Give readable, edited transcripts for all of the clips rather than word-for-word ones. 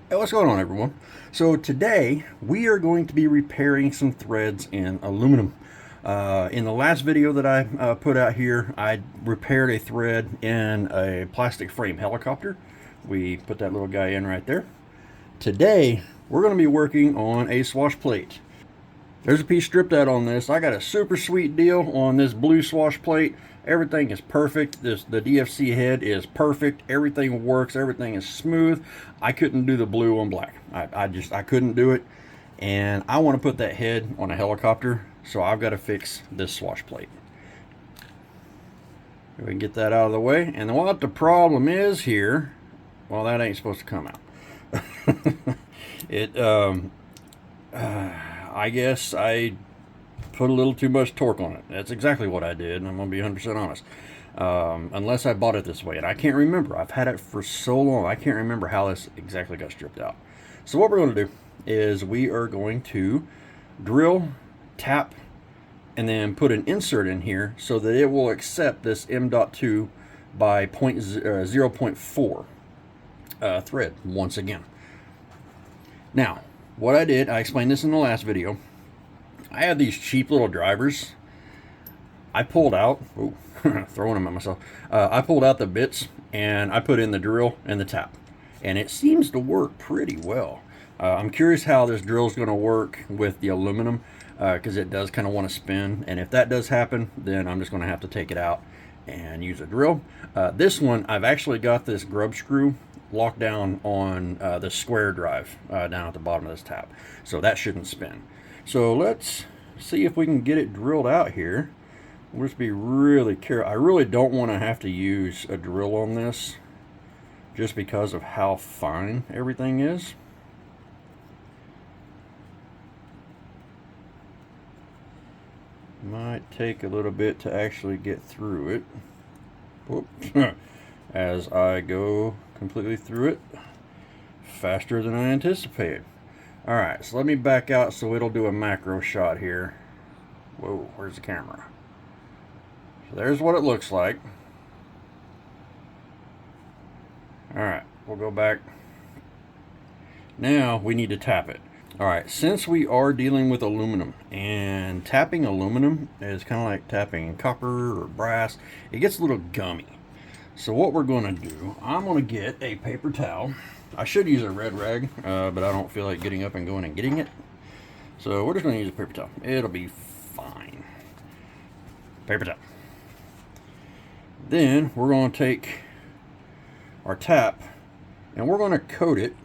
Hey, what's going on, everyone? So today we are going to be repairing some threads in aluminum. In the last video that I put out here, I repaired a thread in a plastic frame helicopter. We put that little guy in right there. Today we're going to be working on a swash plate. There's a piece stripped out on this. I got a super sweet deal on this blue swash plate. Everything is perfect. The DFC head is perfect. Everything works. Everything is smooth. I couldn't do the blue on black. I couldn't do it. And I want to put that head on a helicopter, so I've got to fix this swash plate. We can get that out of the way. And what the problem is here, well, that ain't supposed to come out. I guess I put a little too much torque on it. That's exactly what I did, and I'm going to be 100% honest. Unless I bought it this way, and I can't remember. I've had it for so long, I can't remember how this exactly got stripped out. So what we're going to do is we are going to drill, tap, and then put an insert in here so that it will accept this M.2 by 0.4 thread once again. Now, what I did, I explained this in the last video. I have these cheap little drivers. I pulled out, throwing them at myself. I pulled out the bits and I put in the drill and the tap. And it seems to work pretty well. I'm curious how this drill is going to work with the aluminum because it does kind of want to spin. And if that does happen, then I'm just going to have to take it out and use a drill. This one, I've actually got this grub screw locked down on the square drive down at the bottom of this tap, so that shouldn't spin. So let's see if we can get it drilled out here. We'll just be really careful. I really don't want to have to use a drill on this just because of how fine everything is. Might take a little bit to actually get through it. Whoop. As I go completely through it faster than I anticipated. Alright, so let me back out so it'll do a macro shot here. Whoa, where's the camera? So there's what it looks like. Alright, we'll go back. Now we need to tap it. Alright, since we are dealing with aluminum, and tapping aluminum is kind of like tapping copper or brass, it gets a little gummy. So what we're going to do, I'm going to get a paper towel. I should use a red rag, but I don't feel like getting up and going and getting it. So we're just going to use a paper towel. It'll be fine. Paper towel. Then we're going to take our tap and we're going to coat it.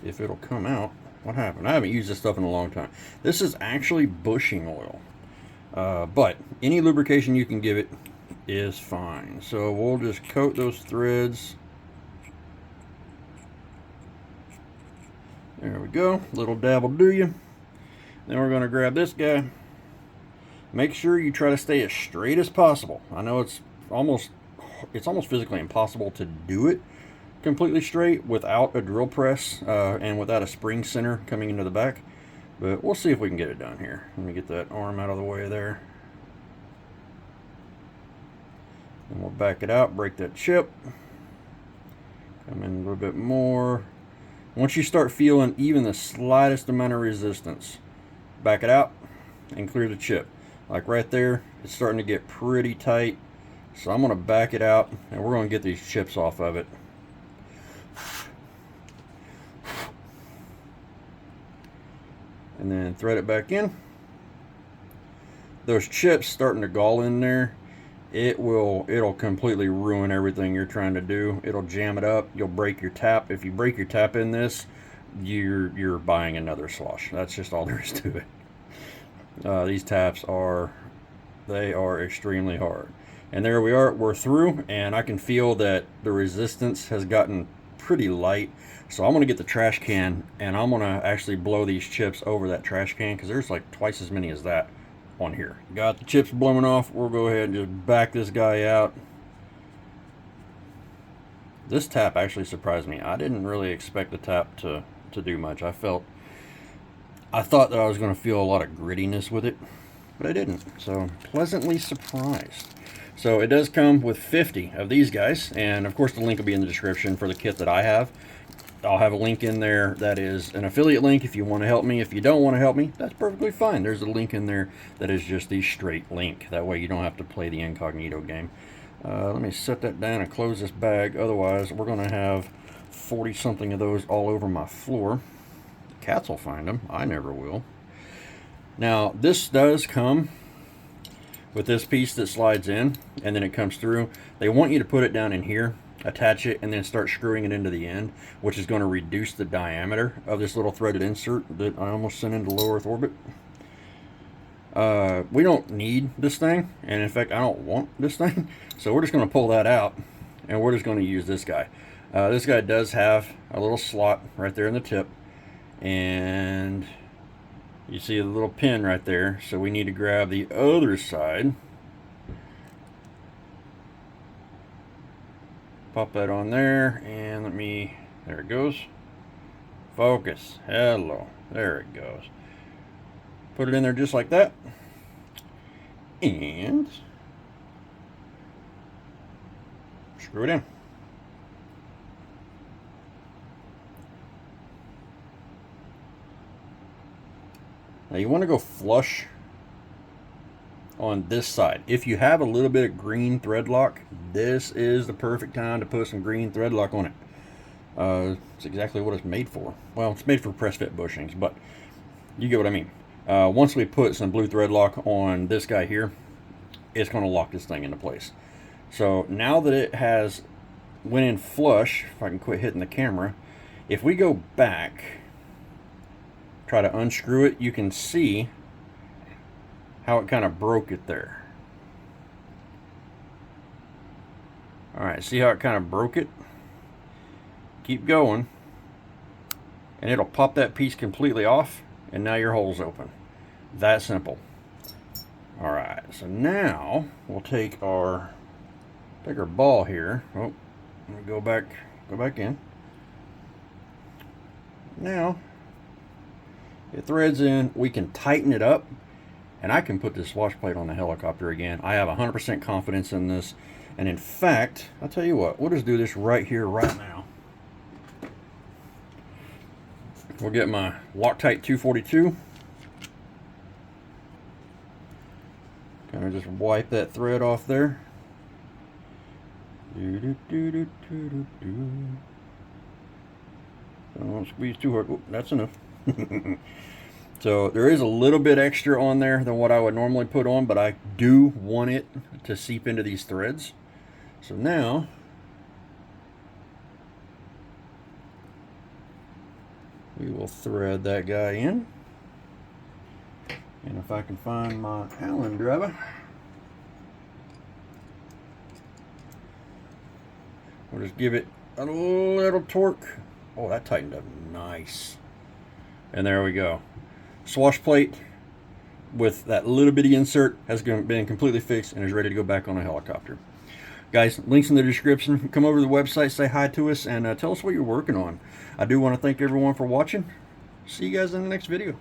If it'll come out. What happened? I haven't used this stuff in a long time. This is actually bushing oil. But any lubrication you can give it is fine. So we'll just coat those threads. There we go. Little dab will do you. Then we're going to grab this guy. Make sure you try to stay as straight as possible. I know it's almost physically impossible to do it completely straight without a drill press and without a spring center coming into the back. But we'll see if we can get it done here. Let me get that arm out of the way there. And we'll back it out, break that chip. Come in a little bit more. Once you start feeling even the slightest amount of resistance, back it out and clear the chip. Like right there, it's starting to get pretty tight. So I'm going to back it out and we're going to get these chips off of it. And then thread it back in. Those chips starting to gall in there, it'll completely ruin everything you're trying to do. It'll jam it up. You'll break your tap. If you break your tap in this, you're buying another Swash. That's just all there is to it. These taps are extremely hard. And there we are. We're through, and I can feel that the resistance has gotten pretty light. So I'm going to get the trash can and I'm going to actually blow these chips over that trash can because there's like twice as many as that on here. Got the chips blowing off. We'll go ahead and just back this guy out. This tap actually surprised me. I didn't really expect the tap to do much. I thought that I was going to feel a lot of grittiness with it, but I didn't. So pleasantly surprised. So it does come with 50 of these guys, and of course the link will be in the description for the kit that I have. I'll have a link in there that is an affiliate link if you want to help me. If you don't want to help me, that's perfectly fine. There's a link in there that is just the straight link. That way you don't have to play the incognito game. Let me set that down and close this bag. Otherwise, we're going to have 40-something of those all over my floor. The cats will find them. I never will. Now, this does come with this piece that slides in, and then it comes through. They want you to put it down in here, attach it, and then start screwing it into the end, which is going to reduce the diameter of this little threaded insert that I almost sent into low Earth orbit. We don't need this thing, and in fact I don't want this thing, so we're just going to pull that out, and we're just going to use this guy. This guy does have a little slot right there in the tip, and you see a little pin right there, so we need to grab the other side. Pop that on there, and there it goes. Focus. Hello. There it goes. Put it in there just like that. And screw it in. Now you want to go flush on this side. If you have a little bit of green thread lock, this is the perfect time to put some green thread lock on it. It's exactly what it's made for. Well, it's made for press fit bushings, but you get what I mean. Once we put some blue thread lock on this guy here, it's going to lock this thing into place. So now that it has went in flush, if I can quit hitting the camera, if we go back, try to unscrew it, you can see how it kind of broke it there. Alright, see how it kind of broke it? Keep going, and it'll pop that piece completely off, and now your hole's open. That simple. Alright, so now we'll take our ball here. Oh, let me go back in. Now it threads in. We can tighten it up, and I can put this wash plate on the helicopter again. I have 100% confidence in this, and in fact, I'll tell you what, we'll just do this right here, right now. We'll get my Loctite 242. Kind of just wipe that thread off there. Don't squeeze too hard. Oh, that's enough. So there is a little bit extra on there than what I would normally put on, but I do want it to seep into these threads. So now we will thread that guy in. And if I can find my Allen driver, we'll just give it a little torque. Oh, that tightened up nice. And there we go. Swash plate with that little bitty insert has been completely fixed and is ready to go back on a helicopter. Guys, links in the description. Come over to the website, say hi to us, and tell us what you're working on. I do want to thank everyone for watching. See you guys in the next video.